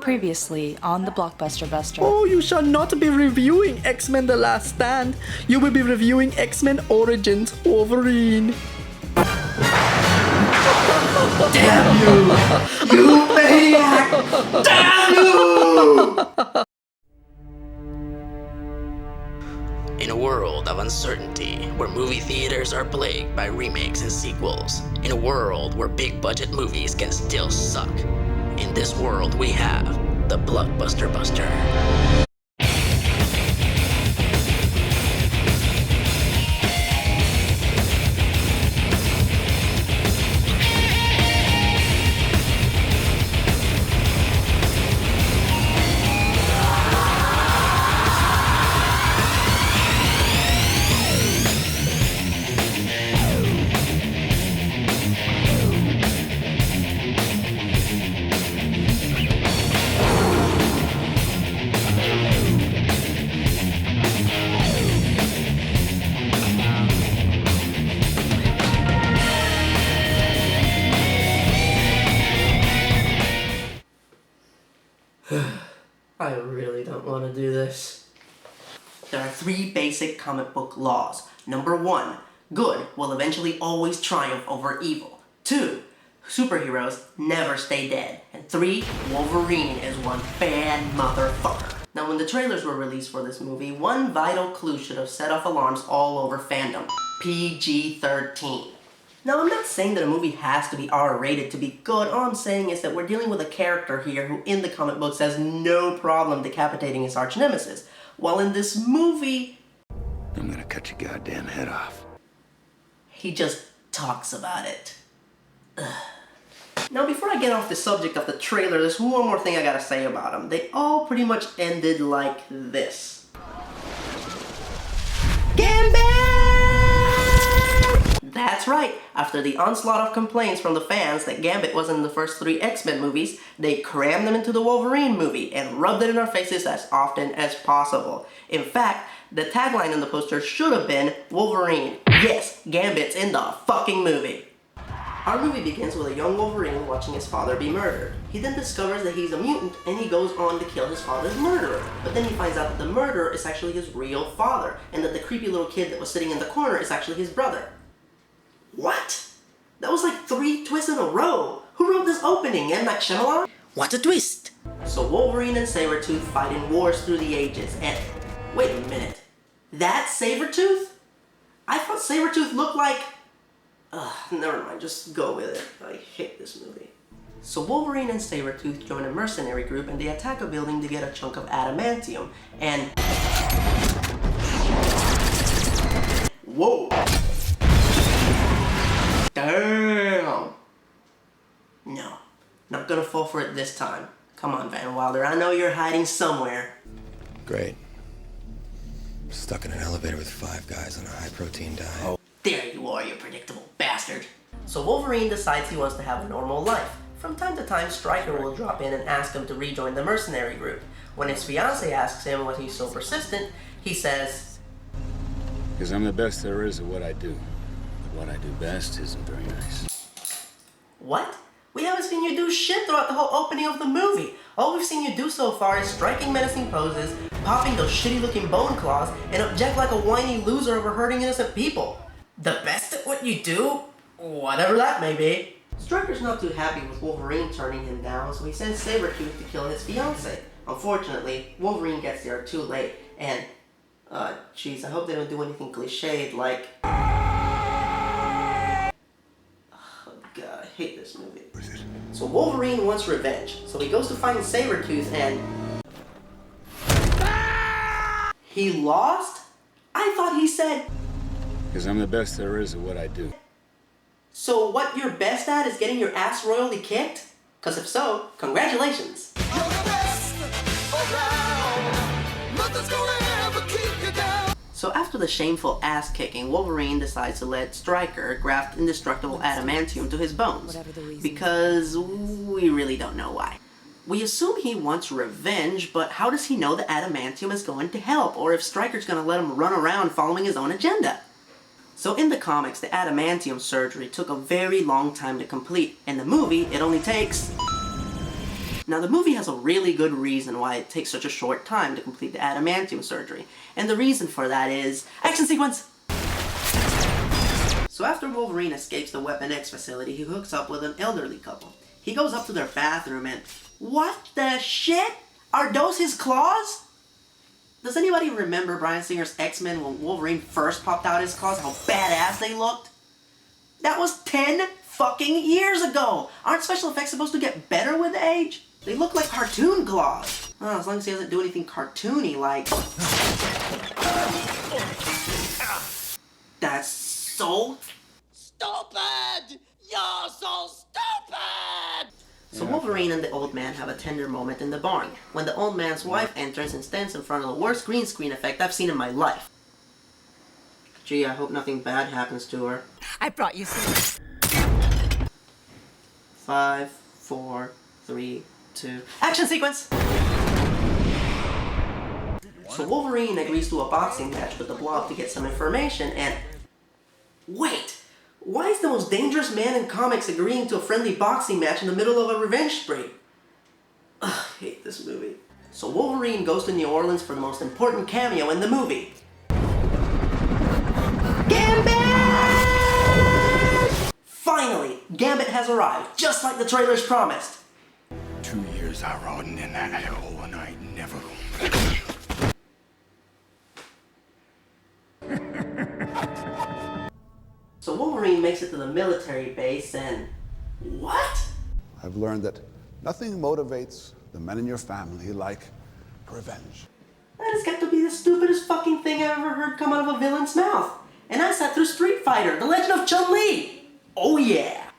Previously on the Blockbuster Buster. Oh, you shall not be reviewing X-Men The Last Stand. You will be reviewing X-Men Origins Wolverine. Damn you! You maniac! Damn you! In a world of uncertainty, where movie theaters are plagued by remakes and sequels, in a world where big budget movies can still suck, in this world we have the Blockbuster Buster. I really don't want to do this. There are 3 basic comic book laws. Number 1, good will eventually always triumph over evil. 2, superheroes never stay dead. And 3, Wolverine is one bad motherfucker. Now when the trailers were released for this movie, one vital clue should have set off alarms all over fandom. PG-13. Now, I'm not saying that a movie has to be R-rated to be good. All I'm saying is that we're dealing with a character here who in the comic books has no problem decapitating his arch nemesis. While in this movie, I'm gonna cut your goddamn head off. he just talks about it. Ugh. Now, before I get off the subject of the trailer, there's one more thing I gotta say about them. They all pretty much ended like this. Gambit! That's right, after the onslaught of complaints from the fans that Gambit wasn't in the first 3 X-Men movies, they crammed them into the Wolverine movie and rubbed it in our faces as often as possible. In fact, the tagline on the poster should have been, Wolverine, yes, Gambit's in the fucking movie. Our movie begins with a young Wolverine watching his father be murdered. He then discovers that he's a mutant and he goes on to kill his father's murderer. But then he finds out that the murderer is actually his real father and that the creepy little kid that was sitting in the corner is actually his brother. What? That was like 3 twists in a row. Who wrote this opening? M. Night Shyamalan? What a twist! So Wolverine and Sabretooth fight in wars through the ages, and wait a minute. That's Sabretooth? I thought Sabretooth looked like... never mind, just go with it. I hate this movie. So Wolverine and Sabretooth join a mercenary group and they attack a building to get a chunk of adamantium, and... Whoa! Damn! No, not gonna fall for it this time. Come on, Van Wilder, I know you're hiding somewhere. Great. Stuck in an elevator with 5 guys on a high-protein diet. Oh, there you are, you predictable bastard. So Wolverine decides he wants to have a normal life. From time to time, Stryker will drop in and ask him to rejoin the mercenary group. When his fiancée asks him why he's so persistent, he says, "Because I'm the best there is at what I do. But what I do best isn't very nice." What? We haven't seen you do shit throughout the whole opening of the movie. All we've seen you do so far is striking menacing poses, popping those shitty looking bone claws, and object like a whiny loser over hurting innocent people. The best at what you do? Whatever that may be. Stryker's not too happy with Wolverine turning him down, so he sends Sabretooth to kill his fiancée. Unfortunately, Wolverine gets there too late, and... jeez, I hope they don't do anything cliched like... God, I hate this movie. So Wolverine wants revenge, so he goes to find Sabretooth and... He lost? I thought he said... Because I'm the best there is at what I do. So what you're best at is getting your ass royally kicked? Cause if so, congratulations. So after the shameful ass kicking, Wolverine decides to let Stryker graft indestructible adamantium to his bones. Because we really don't know why. We assume he wants revenge, but how does he know the adamantium is going to help, or if Stryker's gonna let him run around following his own agenda? So in the comics, the adamantium surgery took a very long time to complete. In the movie, it only takes... Now, the movie has a really good reason why it takes such a short time to complete the adamantium surgery. And the reason for that is... Action sequence! So after Wolverine escapes the Weapon X facility, he hooks up with an elderly couple. He goes up to their bathroom and... What the shit? Are those his claws? Does anybody remember Bryan Singer's X-Men when Wolverine first popped out his claws? How badass they looked? That was 10 fucking years ago! Aren't special effects supposed to get better with age? They look like cartoon claws. Oh, as long as he doesn't do anything cartoony like... That's so... stupid! You're so stupid! So Wolverine and the old man have a tender moment in the barn, when the old man's wife enters and stands in front of the worst green screen effect I've seen in my life. Gee, I hope nothing bad happens to her. I brought you some. 5, 4, 3, 2... Action sequence! So Wolverine agrees to a boxing match with the Blob to get some information and... Wait! Why is the most dangerous man in comics agreeing to a friendly boxing match in the middle of a revenge spree? Ugh, I hate this movie. So Wolverine goes to New Orleans for the most important cameo in the movie. Gambit! Finally, Gambit has arrived, just like the trailers promised. 2 years I rotting in that hell and I ain't never going back. So Wolverine makes it to the military base and... What? I've learned that nothing motivates the men in your family like revenge. That has got to be the stupidest fucking thing I've ever heard come out of a villain's mouth. And I sat through Street Fighter, The Legend of Chun-Li. Oh yeah.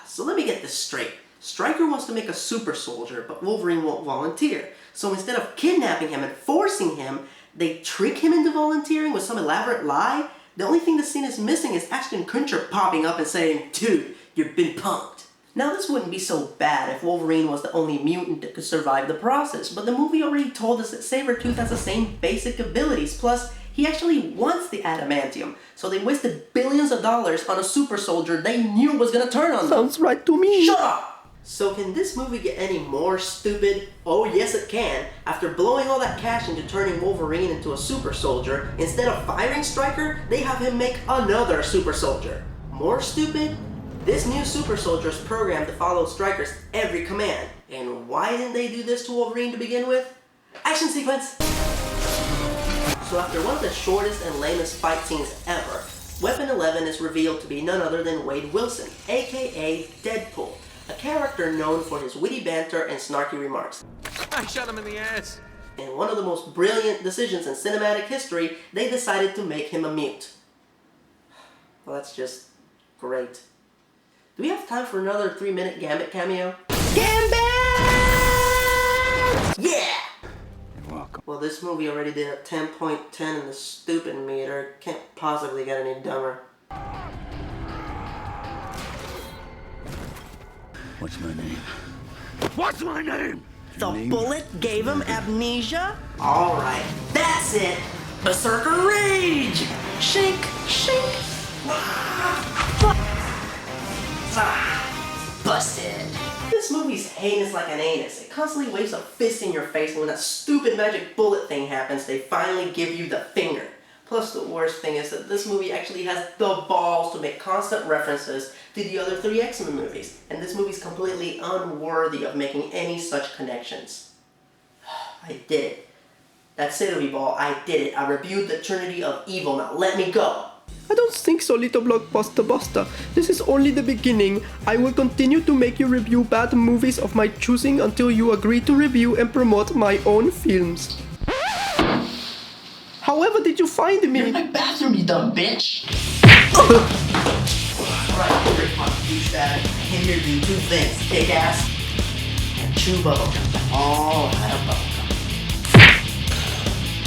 So let me get this straight. Stryker wants to make a super soldier, but Wolverine won't volunteer. So instead of kidnapping him and forcing him, they trick him into volunteering with some elaborate lie. The only thing the scene is missing is Ashton Kutcher popping up and saying, "Dude, you've been punked." Now this wouldn't be so bad if Wolverine was the only mutant that could survive the process, but the movie already told us that Sabretooth has the same basic abilities, plus he actually wants the adamantium, so they wasted billions of dollars on a super soldier they knew was gonna turn on them. Sounds right to me. Shut up! So can this movie get any more stupid? Oh yes it can. After blowing all that cash into turning Wolverine into a super soldier, instead of firing Stryker, they have him make another super soldier. More stupid? This new super soldier is programmed to follow Stryker's every command. And why didn't they do this to Wolverine to begin with? Action sequence! So after one of the shortest and lamest fight scenes ever, Weapon 11 is revealed to be none other than Wade Wilson, aka Deadpool, a character known for his witty banter and snarky remarks. I shot him in the ass. In one of the most brilliant decisions in cinematic history, they decided to make him a mute. Well, that's just great. Do we have time for another 3-minute Gambit cameo? Gambit! Yeah! You're welcome. Well, this movie already did a 10.10 in the stupid meter. Can't possibly get any dumber. What's my name? What's my name? The bullet gave him amnesia? Alright, that's it! Berserker Rage! Shink, shink! Busted! This movie's heinous like an anus. It constantly waves a fist in your face, and when that stupid magic bullet thing happens, they finally give you the finger. Plus, the worst thing is that this movie actually has the balls to make constant references to the other 3 X-Men movies, and this movie's completely unworthy of making any such connections. I did it. That's it, Ball. I did it. I reviewed the Trinity of Evil. Now let me go. I don't think so, little Blockbuster Buster. This is only the beginning. I will continue to make you review bad movies of my choosing until you agree to review and promote my own films. However did you find me? You're in my bathroom, you dumb bitch! Right, great fuck, douchebag. I came here to do 2 things, kick ass and chew bubblegum. All out of bubblegum.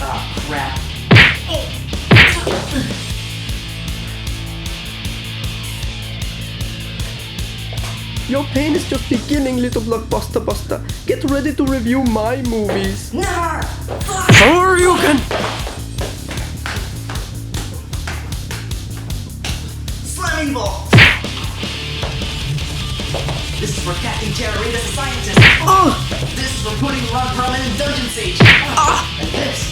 Ah, crap. Your pain is just beginning, little Blockbuster Buster. Get ready to review my movies. Never! Or you can... Slime Ball! This is for catching terrorists as scientists. This is for putting Ron Perlman in dungeon siege. And this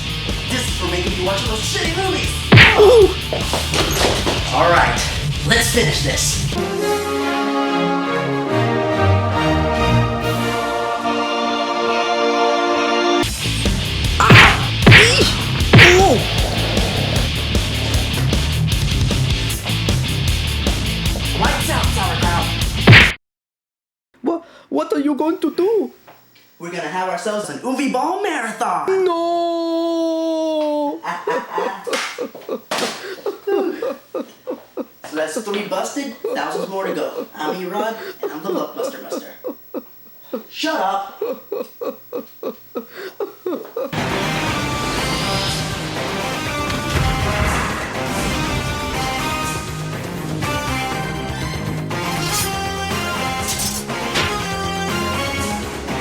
is for making you watch those shitty movies. All right, let's finish this. Lights out, sauerkraut. What are you going to do? We're gonna have ourselves an Uwe Ball marathon. No! So that's 3 busted, thousands more to go. I'm ERod, and I'm the Blockbuster Buster. Shut up.